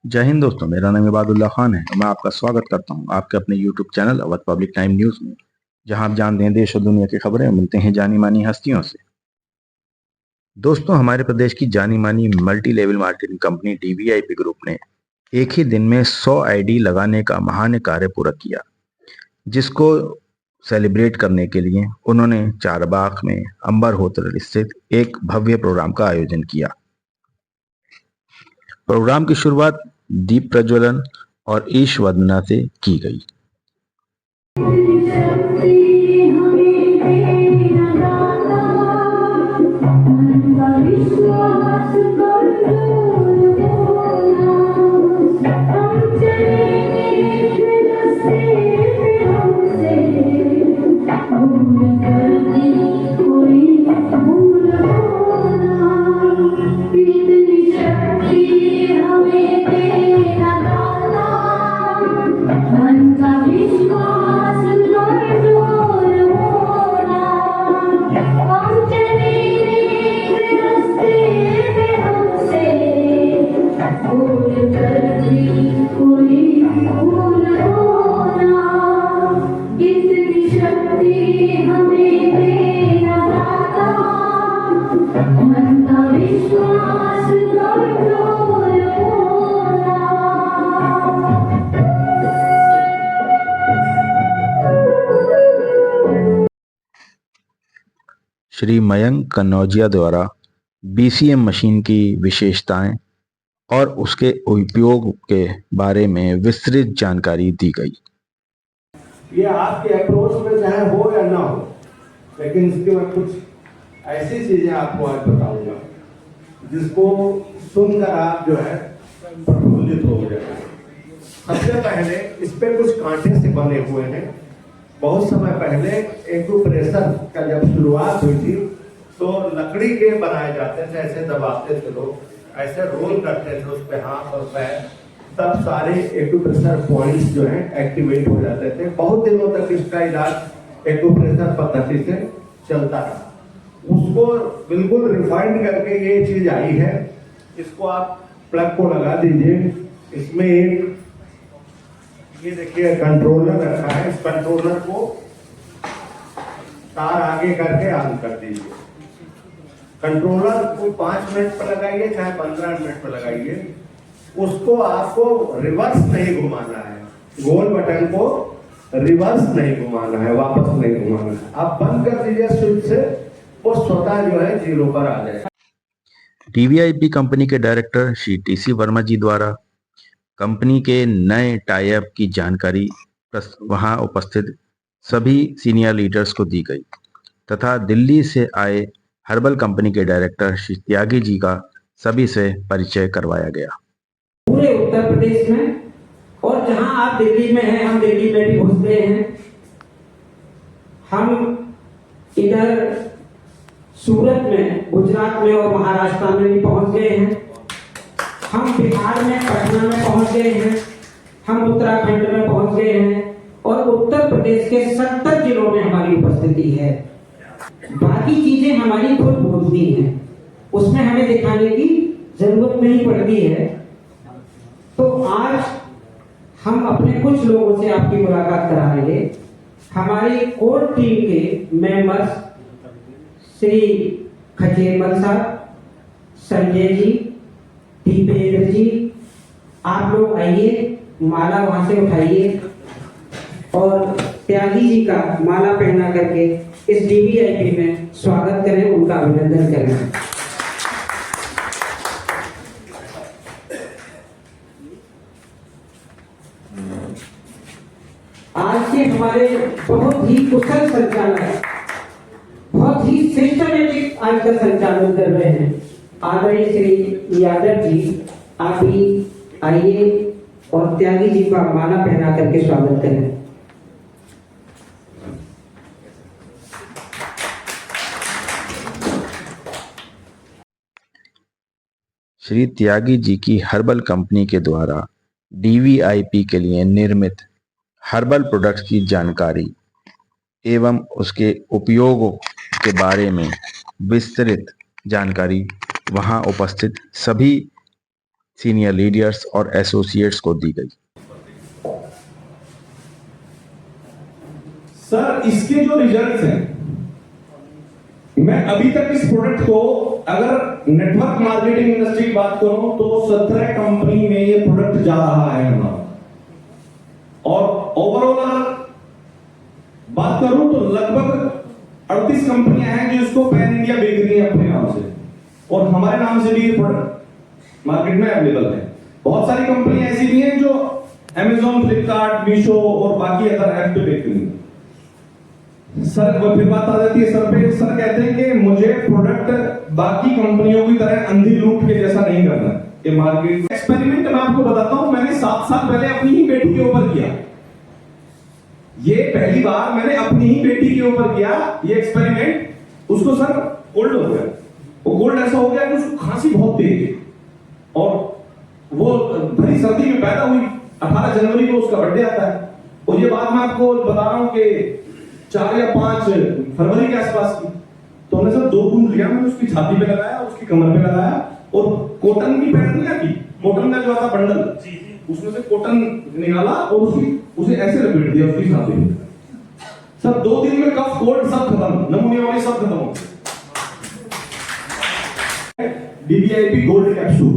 जय हिंद दोस्तों, मेरा नाम इबादुल्ला खान है और मैं आपका स्वागत करता हूं आपके अपने YouTube channel Awadh public time news में, जहां आप जानते हैं देश और दुनिया की खबरें मिलते हैं जानी मानी हस्तियों से। दोस्तों, हमारे प्रदेश की जानी मानी multi level marketing company DVIP group ने एक ही दिन में 100 आईडी लगाने का महान कार्य पूरा किया, जिसको सेलिब्रेट करने के लिए उन्होंने चारबाग में अंबर होटल स्थित एक भव्य प्रोग्राम का आयोजन किया। प्रोग्राम की शुरुआत दीप प्रज्वलन और ईश वंदना से की गई। श्री मयंक कन्नौजिया द्वारा बीसीएम मशीन की विशेषताएं और उसके उपयोग के बारे में विस्तृत जानकारी दी गई। ये आपके अप्रोच में चाहे हो या ना हो, लेकिन इसके मैं कुछ ऐसी चीजें आपको आज बताऊंगा जिसको सुनकर आप जो है प्रफुल्लित हो जाएंगे। सबसे पहले इस पे कुछ कांटे से बने हुए हैं। बहुत समय पहले एक्यूप्रेशर का जब शुरुआत हुई थी तो लकड़ी के बनाए जाते थे, ऐसे दबाते थे लोग, ऐसे रोल करते थे उस पे हाथ और पैर, तब सारे एक्यूप्रेशर पॉइंट्स जो हैं एक्टिवेट हो जाते थे। बहुत दिनों तक इसका इलाज एक्यूप्रेशर पद्धति से चलता रहा। उसको बिल्कुल रिफाइंड करके ये चीज आई है। इसको आप प्लग को लगा दीजिए। इसमें एक ये देखिए कंट्रोलर रखा है। इस कंट्रोलर को तार आगे करके ऑन कर दीजिए। कंट्रोलर को 5 मिनट पर लगाइए चाहे 15 मिनट पर लगाइए। उसको आपको रिवर्स नहीं घुमाना है, गोल बटन को रिवर्स नहीं घुमाना है, वापस नहीं घुमाना है। आप बंद कर दीजिए स्विच से, वो स्वतः जो है 0 पर आ जाएगा। डीवीआईपी कंपनी के डायरेक्टर श्री टीसी वर्मा जी द्वारा कंपनी के नए टाई अप की जानकारी वहां उपस्थित सभी सीनियर लीडर्स को दी गई तथा दिल्ली से आए हर्बल कंपनी के डायरेक्टर श्री त्यागी जी का सभी से परिचय करवाया गया। पूरे उत्तर प्रदेश में, और जहां आप दिल्ली में हैं, हम दिल्ली में भी घुस गए हैं। हम इधर सूरत में, गुजरात में और महाराष्ट्र में भी पहुंच गए हैं। हम बिहार में, पटना में पहुंच गए हैं। हम उत्तराखंड में पहुंच गए हैं और उत्तर प्रदेश के 70 जिलों में हमारी उपस्थिति है। बाकी चीजें हमारी खुद बोलती हैं, उसमें हमें दिखाने की जरूरत नहीं पड़ती है। तो आज हम अपने कुछ लोगों से आपकी मुलाकात कराएंगे। हमारी कोर टीम के मेंबर्स श्री खचेरमल साहब, संजय जी, दीपेंद्र जी, आप लोग आइए, माला वहां से उठाइए और त्यागी जी का माला पहना करके इस डीवीआईपी में स्वागत करें, उनका अभिनंदन करें। आज के हमारे बहुत ही कुशल संचालक, बहुत ही सिस्टमेटिक आज का संचालन कर रहे हैं आदरणीय श्री यादव जी, आप भी आइए और त्यागी जी का माला पहना करके स्वागत करें। श्री त्यागी जी की हर्बल कंपनी के द्वारा डीवीआईपी के लिए निर्मित हर्बल प्रोडक्ट्स की जानकारी एवं उसके उपयोगों के बारे में विस्तृत जानकारी वहां उपस्थित सभी सीनियर लीडर्स और एसोसिएट्स को दी गई। सर इसके जो रिजल्ट्स हैं, मैं अभी तक इस प्रोडक्ट को अगर नेटवर्क मार्केटिंग इंडस्ट्री की बात करूं तो 17 कंपनी में ये प्रोडक्ट जा रहा है हमारा, और ओवरऑल अगर बात करूं तो लगभग 38 कंपनियां हैं जो इसको पैन इंडिया बेच रही हैं अपने नाम से, और हमारे नाम से भी ये प्रोडक्ट मार्केट में अवेलेबल है। बहुत सारी कंपनियां ऐसी भी हैं जो Amazon, फ्लिपकार्ट, मीशो और बाकी अदर ऐप पे बेच रही हैं। सर फिर बात आ जाती है सर पे, सर कहते हैं कि मुझे प्रोडक्ट बाकी कंपनियों की तरह अंधी लूट के जैसा नहीं करना है। ये मार्केट एक्सपेरिमेंट मैं आपको बताता हूं, मैंने 7 साल पहले अपनी ही बेटी के ऊपर किया। ये पहली बार मैंने अपनी ही बेटी के ऊपर किया ये एक्सपेरिमेंट। उसको सर कोल्ड हो गया, वो कोल्ड ऐसा हो गया कि उसको खांसी बहुत तेज, और वो भरी सर्दी में पैदा हुई। 18 जनवरी को उसका बर्थडे आता है, और ये बात मैं आपको बता रहा हूं कि 4 या 5 फरवरी के आसपास की। तो हमने सर 2 बूंद लिया, मैंने उसकी छाती पे लगाया, उसकी कमर पे लगाया, और कॉटन की पैड नहीं आती, कॉटन का जो आता बंडल, उसमें से कॉटन निकाला और उसे ऐसे लपेट दिया उसकी छाती पे। सर 2 दिन में कफ, कोल्ड सब खत्म, नमूनिया वाली सब खत्म हो। DBIP गोल्ड कैप्सूल,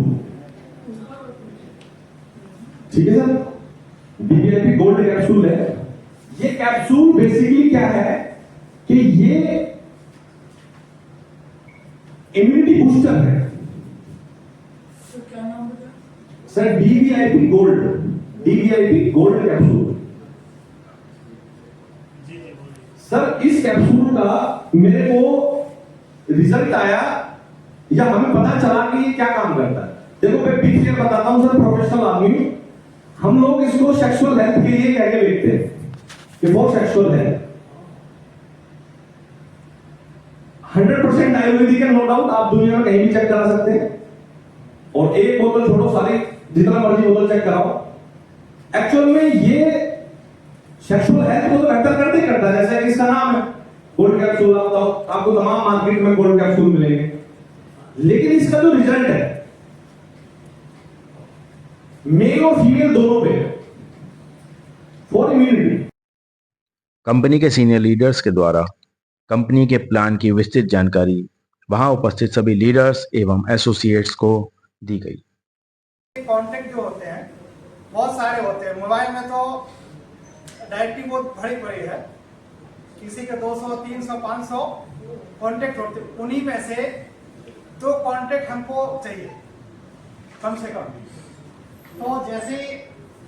ठीक है सर, DBIP गोल्ड कैप्सूल है। ये कैप्सूल बेसिकली क्या है कि ये इम्यूनिटी बूस्टर है। क्या नाम है sir DBIP gold, DBIP gold capsule. Sir इस कैप्सूल का मेरे को रिजल्ट आया या हमें पता चला कि ये क्या काम करता है। देखो मैं पीछे बताता हूं सर, प्रोफेशनल आदमी, हम लोग इसको सेक्सुअल हेल्थ के लिए कह के देखते हैं कि बहुत सेक्सुअल है। 100% आयुर्वेदिक है, नो डाउट, आप दुनिया में कहीं भी चेक करा सकते हैं, और एक बोतल छोड़ो, सारी जितना मर्जी बोतल चेक कराओ। एक्चुअल में ये सेक्सुअल हेल्थ को तो बेहतर करते ही करता है, जैसे इसका नाम है गोल्ड कैप्सूल। आपको तमाम मार्केट में गोल्ड कैप्सूल मिलेंगे, लेकिन इसका जो रिजल्ट है मेल और फीमेल दोनों पे फॉर इम्यूनिटी। कंपनी के सीनियर लीडर्स के द्वारा कंपनी के प्लान की विस्तृत जानकारी वहां उपस्थित सभी लीडर्स एवं एसोसिएट्स को दी गई। कॉन्टेक्ट जो होते हैं बहुत सारे होते हैं, मोबाइल में तो डायरेक्टली बहुत भरी पड़ी है, किसी के 200, 300, 500 कॉन्टेक्ट होते हैं, उन्हीं में से 2 कॉन्टेक्ट हमको चाहिए कम से कम। तो जैसे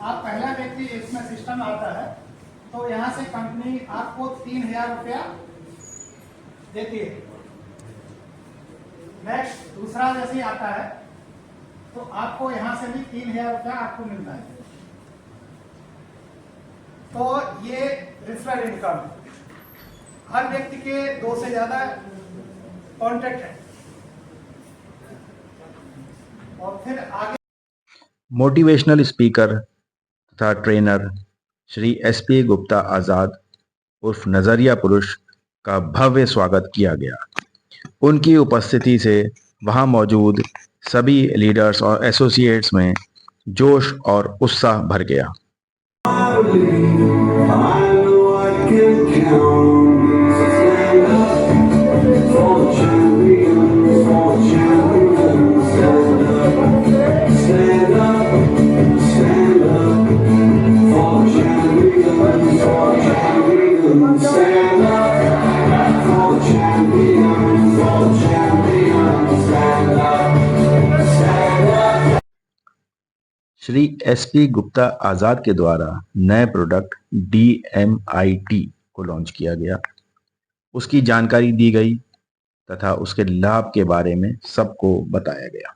आप पहला व्यक्ति इसमें सिस्टम आता है तो यहाँ से कंपनी आपको 3000 रुपया देती है। नेक्स्ट दूसरा जैसे आता है तो आपको यहाँ से भी 3000 रुपया आपको मिलता है। तो ये रेफरल इनकम, हर व्यक्ति के 2 से ज्यादा कॉन्ट्रैक्ट है। और फिर आगे मोटिवेशनल स्पीकर तथा ट्रेनर श्री SP गुप्ता आज़ाद उर्फ नजरिया पुरुष का भव्य स्वागत किया गया। उनकी उपस्थिति से वहां मौजूद सभी लीडर्स और एसोसिएट्स में जोश और उत्साह भर गया। श्री SP गुप्ता आज़ाद के द्वारा नए प्रोडक्ट DMIT को लॉन्च किया गया, उसकी जानकारी दी गई तथा उसके लाभ के बारे में सबको बताया गया।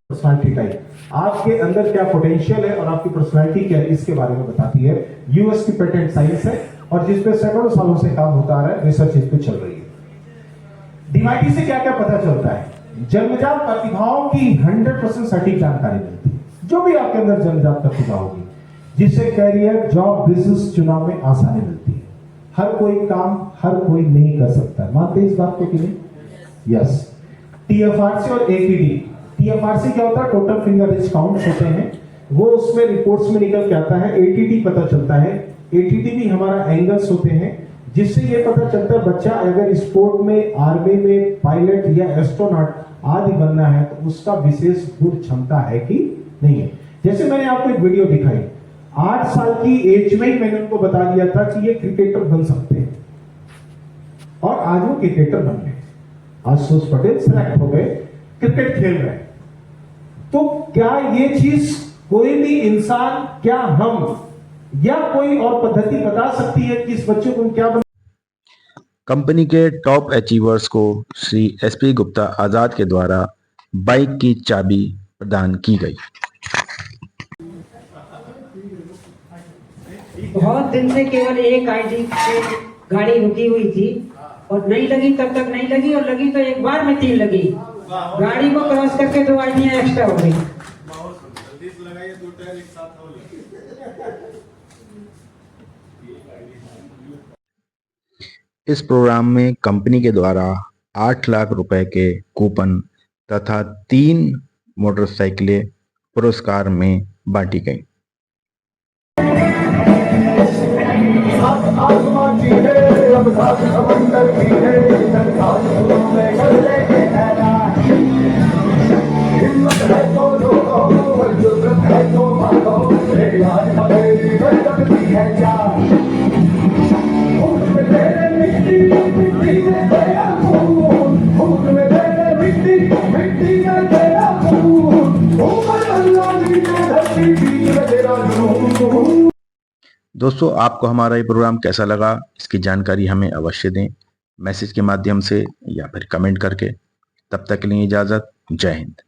पर्सनालिटी टाइप आपके अंदर क्या पोटेंशियल है और आपकी पर्सनैलिटी क्या है इसके बारे में बताती है। यूएस की पेटेंट साइंस है और जिसपे सैकड़ों सालों से काम होता आ रहा है, रिसर्च इस पे चल रही है। डीवाईटी से क्या क्या पता चलता है? जन्मजात प्रतिभाओं की 100% सटीक जानकारी मिलती है। जो भी आपके अंदर जन्मजात प्रतिभा होगी, जिससे कैरियर, जॉब, बिजनेस चुनाव में आसानी मिलती है। हर कोई काम हर कोई नहीं कर सकता, मानते हैं इस बात को कि नहीं? यस। टीएफआरसी और एपीडी। टीएफआरसी क्या होता है? टोटल फिंगर रिच काउंट्स होते हैं, वो उसमें रिपोर्ट्स में निकल के आता है। एटीटी पता चलता है, एटीटी भी हमारा एंगल्स होते हैं, जिससे ये पता चलता है बच्चा अगर स्पोर्ट में, आर्मी में पायलट या एस्ट्रोनॉट आदि बनना है तो उसका विशेष गुण क्षमता है कि नहीं है। जैसे मैंने आपको एक वीडियो दिखाई, 8 साल की एज में ही मैंने उनको बता दिया था कि ये क्रिकेटर बन सकते हैं और आज वो क्रिकेटर बन गए। आशुतोष पटेल सेलेक्ट हो गए, क्रिकेट खेल रहे हैं। तो क्या ये चीज कोई भी इंसान, क्या हम या कोई और पद्धति बता सकती है कि इस बच्चे को क्या कंपनी के टॉप अचीवर्स को श्री एसपी गुप्ता आजाद के द्वारा बाइक की चाबी प्रदान की गई। बहुत दिन से केवल एक आईडी से गाड़ी रुकी हुई थी और नहीं लगी, तब तक नहीं लगी, और लगी तो एक बार में 3 लगी। गाड़ी को क्रॉस करके 2 आईडियां एक्स्ट्रा हो गई। इस प्रोग्राम में कंपनी के द्वारा 8 लाख रुपए के कूपन तथा 3 मोटरसाइकिलें पुरस्कार में बांटी गई। दोस्तों, आपको हमारा ये प्रोग्राम कैसा लगा, इसकी जानकारी हमें अवश्य दें, मैसेज के माध्यम से या फिर कमेंट करके। तब तक के लिए इजाज़त। जय हिंद।